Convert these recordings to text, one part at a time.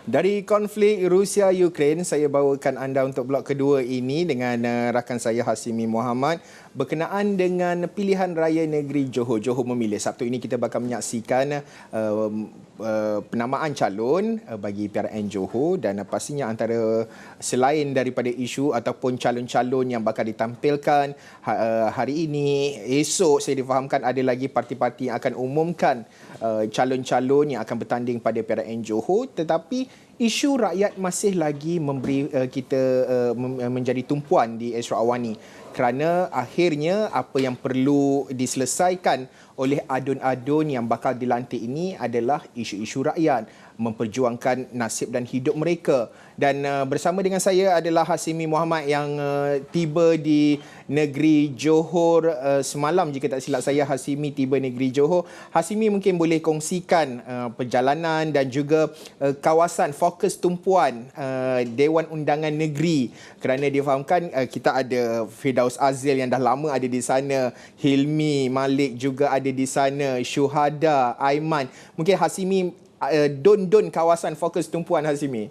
Dari konflik Rusia-Ukraine, saya bawakan anda untuk blok kedua ini dengan rakan saya Hasimi Muhammad berkenaan dengan pilihan raya negeri Johor. Johor memilih. Sabtu ini kita bakal menyaksikan penamaan calon bagi PRN Johor dan pastinya antara selain daripada isu ataupun calon-calon yang bakal ditampilkan hari ini, esok saya difahamkan ada lagi parti-parti yang akan umumkan calon-calon yang akan bertanding pada PRN Johor, tetapi isu rakyat masih lagi memberi kita menjadi tumpuan di Ashraf Awani kerana akhirnya apa yang perlu diselesaikan oleh adun-adun yang bakal dilantik ini adalah isu-isu rakyat, memperjuangkan nasib dan hidup mereka. Dan bersama dengan saya adalah Hasimi Muhammad yang tiba di negeri Johor semalam, jika tak silap saya. Hasimi tiba negeri Johor. Hasimi mungkin boleh kongsikan perjalanan dan juga kawasan fokus tumpuan Dewan Undangan Negeri, kerana difahamkan kita ada Firdaus Azil yang dah lama ada di sana, Hilmi Malik juga ada di sana, Syuhada, Aiman. Mungkin Hasimi don kawasan fokus tumpuan, Hasimi.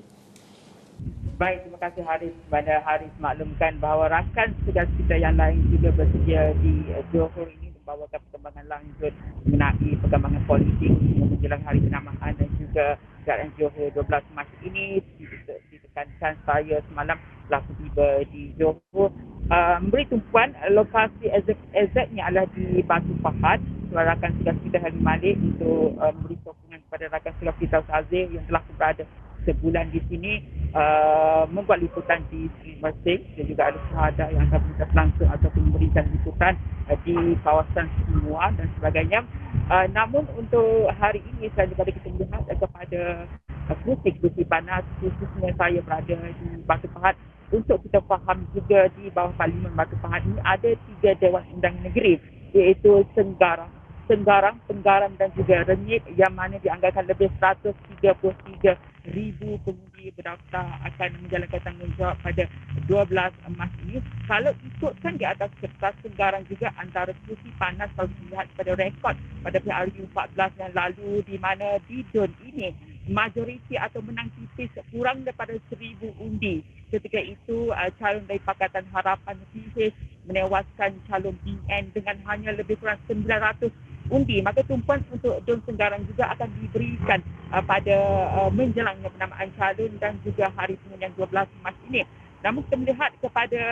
Baik, terima kasih Haris. Pada Haris maklumkan bahawa rakan tugas kita yang lain juga bersedia di Johor ini membawakan perkembangan lanjut mengenai perkembangan politik menjelang hari penamaan dan juga PRN Johor 12 Mac ini. Ditekankan saya semalam telah tiba di Johor. Memberi tumpuan lokasi exactnya adalah di Batu Pahat. Rakan tugas kita Hilmi Malik untuk memberi sokongan kepada rakan tugas kita Azil yang telah berada sebulan di sini, membuat liputan di masing dan juga ada sahabat yang akan berlipat langsung ataupun memberikan liputan di kawasan semua dan sebagainya. Namun untuk hari ini saya daripada kita melihat kepada kursi panas, khususnya saya berada di Batu Pahat, untuk kita faham juga di bawah Parlimen Batu Pahat ini ada 3 Dewan Undangan Negeri, iaitu Tenggarang, Penggaram dan juga Renyip, yang mana dianggarkan lebih 133,000 pengundi berdaftar akan menjalankan tanggungjawab pada 12 Mac ini. Kalau ikutkan di atas kertas, Tenggarang juga antara kursi panas kalau dilihat pada rekod pada PRU 14 yang lalu, di mana di DUN ini majoriti atau menang tipis kurang daripada 1,000 undi. Ketika itu calon dari Pakatan Harapan PH menewaskan calon BN dengan hanya lebih kurang 900 undi. Maka tumpuan untuk DUN Tenggarang juga akan diberikan pada menjelangnya penamaan calon dan juga hari pengundian 12 Mac ini. Namun kita melihat kepada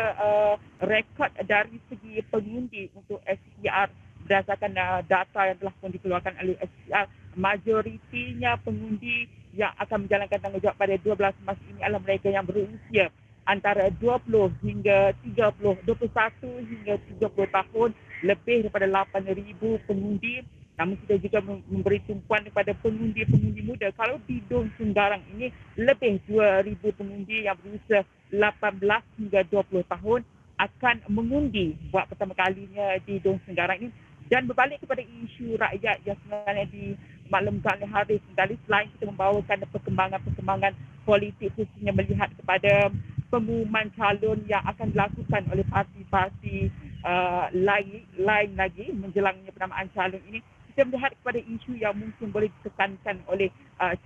rekod dari segi pengundi untuk SPR berdasarkan data yang telah pun dikeluarkan oleh SPR, majoritinya pengundi yang akan menjalankan tanggungjawab pada 12 Mac ini adalah mereka yang berusia antara 21 hingga 30 tahun, lebih daripada 8,000 pengundi. Namun kita juga memberi tumpuan kepada pengundi-pengundi muda. Kalau di DUN Tenggarang ini lebih 2,000 pengundi yang berusia 18 hingga 20 tahun akan mengundi buat pertama kalinya di DUN Tenggarang ini. Dan berbalik kepada isu rakyat yang sebenarnya dimaklumkan oleh Haris tadi, selain kita membawakan perkembangan politik, khususnya melihat kepada pengumuman calon yang akan dilakukan oleh parti-parti lain lagi menjelangnya penamaan calon ini, kita melihat kepada isu yang mungkin boleh ditekankan oleh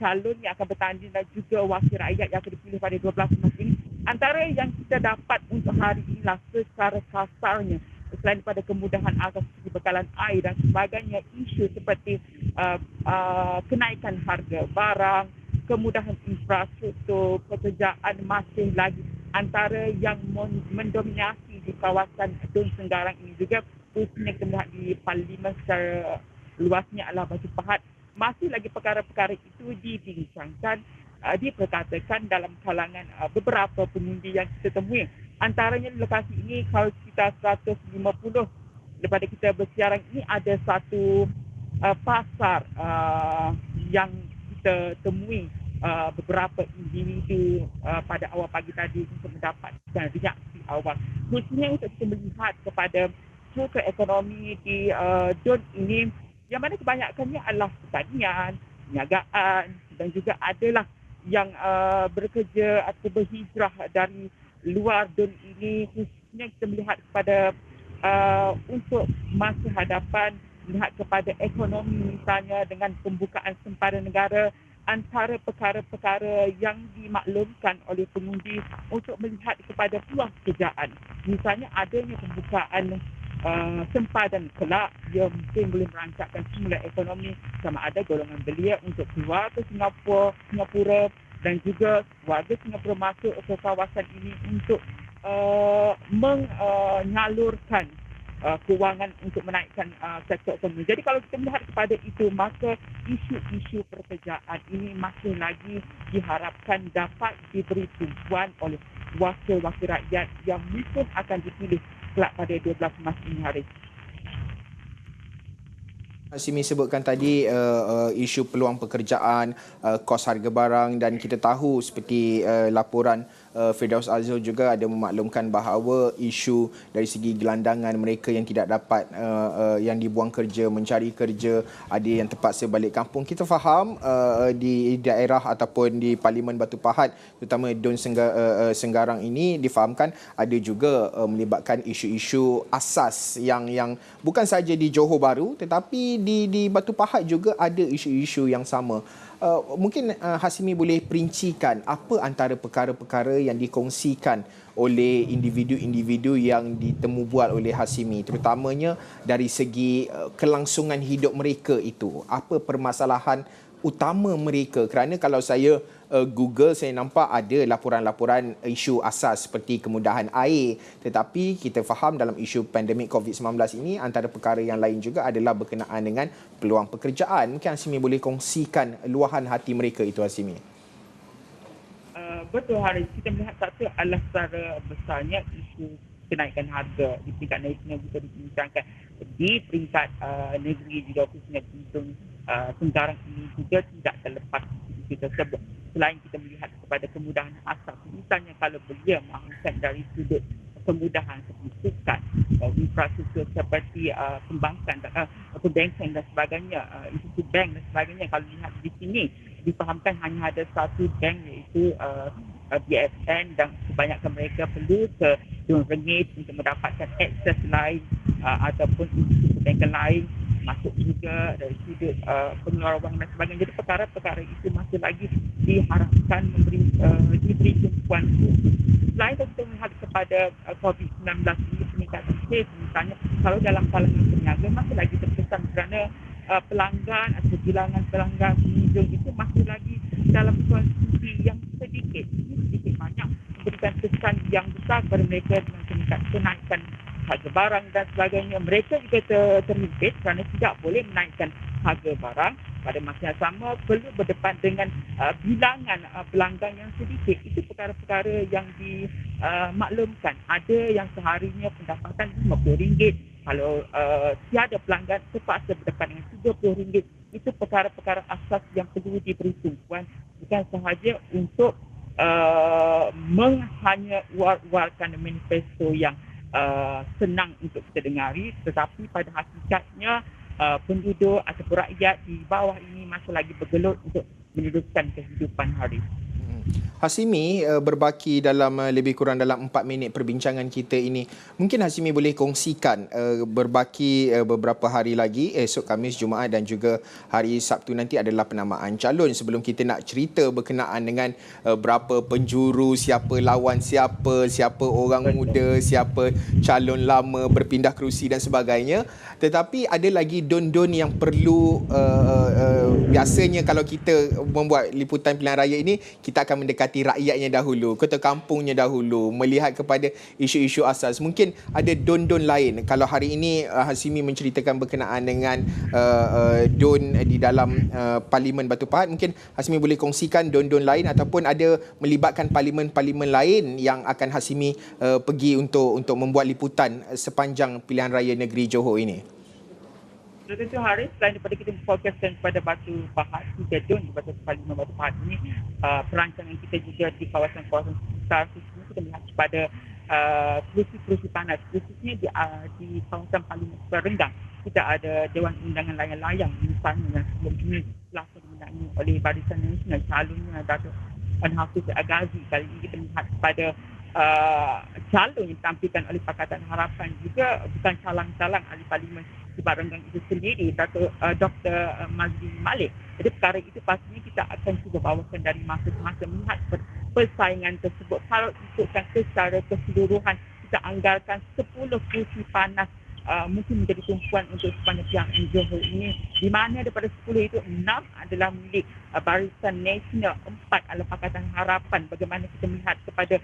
calon yang akan bertanding dan juga wakil rakyat yang akan dipilih pada 12 Mac ini. Antara yang kita dapat untuk hari inilah secara kasarnya, selain daripada kemudahan asas segi bekalan air dan sebagainya, isu seperti kenaikan harga barang, kemudahan infrastruktur, pekerjaan masih lagi antara yang mendominasi di kawasan DUN Tenggarang ini juga. Khususnya kita melihat di Parlimen secara luasnya adalah Batu Pahat, masih lagi perkara-perkara itu dibincangkan, diperkatakan dalam kalangan beberapa pengundi yang kita temui. Antaranya di lokasi ini, kalau sekitar 150 daripada kita bersiaran ini, ada satu pasar yang kita temui beberapa individu pada awal pagi tadi untuk mendapatkan reaksi awal. Khususnya untuk kita melihat kepada struktur ekonomi di DUN ini, yang mana kebanyakannya adalah pertanian, perniagaan dan juga adalah yang bekerja atau berhijrah dari luar DUN ini. Khususnya kita melihat kepada untuk masa hadapan, melihat kepada ekonomi misalnya dengan pembukaan sempadan negara, antara perkara-perkara yang dimaklumkan oleh pengundi untuk melihat kepada peluang pekerjaan. Misalnya adanya pembukaan sempadan kelak, dia mungkin boleh merancangkan semula ekonomi, sama ada golongan belia untuk keluar ke Singapura dan juga warga Singapura masuk ke kawasan ini untuk menyalurkan kewangan untuk menaikkan sektor ekonomi. Jadi kalau kita melihat kepada itu, maka isu-isu pekerjaan ini masih lagi diharapkan dapat diberi tumpuan oleh wakil-wakil rakyat yang mungkin akan dipilih kelak pada 12 Mac ini hari. Simi sebutkan tadi isu peluang pekerjaan, kos harga barang, dan kita tahu seperti laporan Firdaus Azul juga ada memaklumkan bahawa isu dari segi gelandangan mereka yang tidak dapat yang dibuang kerja, mencari kerja, ada yang terpaksa balik kampung. Kita faham di daerah ataupun di Parlimen Batu Pahat, terutama Dun Senggarang ini difahamkan ada juga melibatkan isu-isu asas yang bukan saja di Johor Bahru tetapi di Batu Pahat juga ada isu-isu yang sama. Mungkin Hasimi boleh perincikan apa antara perkara-perkara yang dikongsikan oleh individu-individu yang ditemu buat oleh Hasimi, terutamanya dari segi kelangsungan hidup mereka itu. Apa permasalahan utama mereka? Kerana kalau saya Google, saya nampak ada laporan-laporan isu asas seperti kemudahan air, tetapi kita faham dalam isu pandemik COVID-19 ini antara perkara yang lain juga adalah berkenaan dengan peluang pekerjaan. Mungkin Hasimi boleh kongsikan luahan hati mereka itu, Hasimi. Betul, Haris. Kita melihat satu adalah secara besarnya isu kenaikan harga di peringkat nasional juga dibincangkan. Di peringkat negeri juga khususnya Dun Senggarang ini juga tidak terlepas isu tersebut. Selain kita melihat kepada kemudahan asas, misalnya kalau belia mahukan dari sudut kemudahan seperti sukan, infrastruktur seperti perbankan dan sebagainya, institusi bank dan sebagainya. Kalau lihat di sini, difahamkan hanya ada satu bank iaitu BSN dan kebanyakan mereka perlu ke RM2 untuk mendapatkan akses lain ataupun institusi perbankan lain, masuk juga dari sudut pengeluaran wang dan sebagainya. Jadi perkara-perkara itu masih lagi diharapkan diberi tumpuan khusus. Selain itu kita melihat kepada COVID-19 ini peningkatan kes, misalnya kalau dalam kalangan peniaga masih lagi terkesan kerana pelanggan atau bilangan pelanggan pengunjung itu masih lagi dalam konsumsi yang sedikit banyak, memberikan kesan yang besar kepada mereka dengan kenaikan harga barang dan sebagainya. Mereka juga terhimpit kerana tidak boleh menaikkan harga barang. Pada masa yang sama perlu berdepan dengan bilangan pelanggan yang sedikit. Itu perkara-perkara yang dimaklumkan. Ada yang seharinya pendapatan RM50. Kalau tiada pelanggan terpaksa berdepan dengan RM30. Itu perkara-perkara asas yang perlu diberi tumpuan, bukan sahaja untuk hanya war-warkan manifesto yang senang untuk kita dengari, tetapi pada hakikatnya penduduk atau rakyat di bawah ini masih lagi bergelut untuk meneruskan kehidupan hari. Hasimi, berbaki dalam lebih kurang dalam 4 minit perbincangan kita ini, mungkin Hasimi boleh kongsikan berbaki beberapa hari lagi, esok Khamis, Jumaat dan juga hari Sabtu nanti adalah penamaan calon. Sebelum kita nak cerita berkenaan dengan berapa penjuru, siapa lawan siapa orang muda, siapa calon lama berpindah kerusi dan sebagainya, tetapi ada lagi don-don yang perlu biasanya kalau kita membuat liputan pilihan raya ini, kita akan mendekati rakyatnya dahulu, kota kampungnya dahulu, melihat kepada isu-isu asas. Mungkin ada don-don lain. Kalau hari ini Hasimi menceritakan berkenaan dengan don di dalam Parlimen Batu Pahat, mungkin Hasimi boleh kongsikan don-don lain ataupun ada melibatkan parlimen-parlimen lain yang akan Hasimi pergi untuk membuat liputan sepanjang pilihan raya negeri Johor ini. Tentu hari selain daripada kita fokuskan kepada Batu Pahat, kita don di Parlimen Batu Pahat ini, perancangan kita juga di kawasan-kawasan sekitar kita melihat kepada kerusi-kerusi panas, khususnya di kawasan Parlimen Renggang. Kita ada Dewan Undangan Layang-Layang misalnya yang sebelum ini telah dimenangi oleh Barisan Nasional, calonnya Datuk Wan Hafiz Agazi. Kali ini kita melihat kepada calon yang ditampilkan oleh Pakatan Harapan juga bukan calang-calang ahli parlimen Sebab Renggang itu sendiri, Dr. Mazli Malik. Jadi perkara itu pastinya kita akan cuba bawakan dari masa ke masa melihat persaingan tersebut. Kalau ikutkan secara keseluruhan, kita anggarkan 10 kursi panas mungkin menjadi tumpuan untuk sepanjang PRN Johor ini, di mana daripada 10 itu 6 adalah milik Barisan Nasional, 4 adalah Pakatan Harapan. Bagaimana kita melihat kepada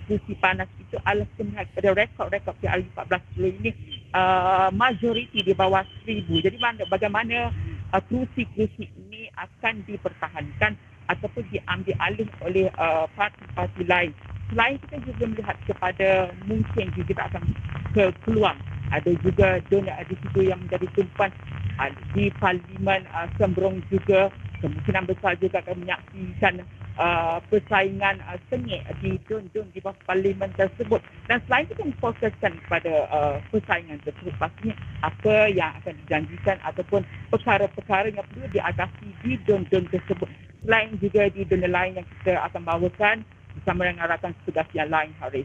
kursi panas itu adalah kita melihat kepada rekod-rekod PRU 1410 ini majoriti di bawah 1,000. Jadi bagaimana kursi-kursi ini akan dipertahankan ataupun diambil alih oleh parti-parti lain. Selain kita juga melihat kepada mungkin juga kita akan keluar. Ada juga donor di situ yang menjadi tumpuan di Parlimen Sembrong juga. Kemungkinan besar juga akan menyaksikan persaingan sengit di don-don di bawah Parlimen tersebut. Dan selain itu memfokuskan kepada persaingan tersebut, pastinya apa yang akan dijanjikan ataupun perkara-perkara yang perlu diatasi di don-don tersebut. Selain juga di donor lain yang kita akan bawakan bersama dengan rakan tugas yang lain, Haris.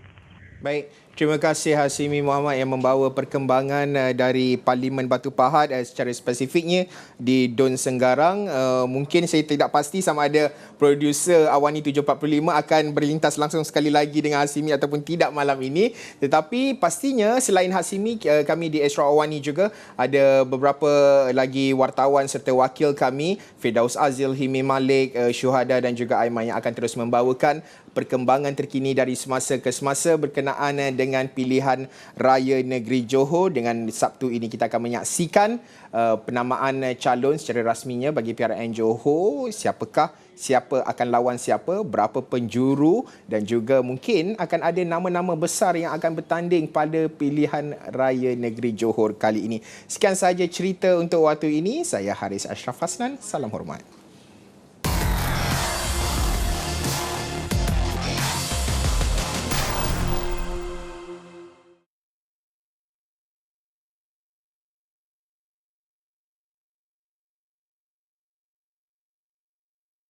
Baik, terima kasih Hasimi Muhammad yang membawa perkembangan dari Parlimen Batu Pahat secara spesifiknya di Don Senggarang. Mungkin saya tidak pasti sama ada produser Awani 745 akan berlintas langsung sekali lagi dengan Hasimi ataupun tidak malam ini. Tetapi pastinya selain Hasimi, kami di Astro Awani juga ada beberapa lagi wartawan serta wakil kami, Firdaus Azil, Himi Malik, Syuhada dan juga Aiman yang akan terus membawakan perkembangan terkini dari semasa ke semasa berkenaan dengan pilihan raya negeri Johor. Dengan Sabtu ini kita akan menyaksikan penamaan calon secara rasminya bagi PRN Johor. Siapa akan lawan siapa, berapa penjuru dan juga mungkin akan ada nama-nama besar yang akan bertanding pada pilihan raya negeri Johor kali ini. Sekian sahaja cerita untuk waktu ini. Saya Haris Ashraf Hasnan. Salam hormat.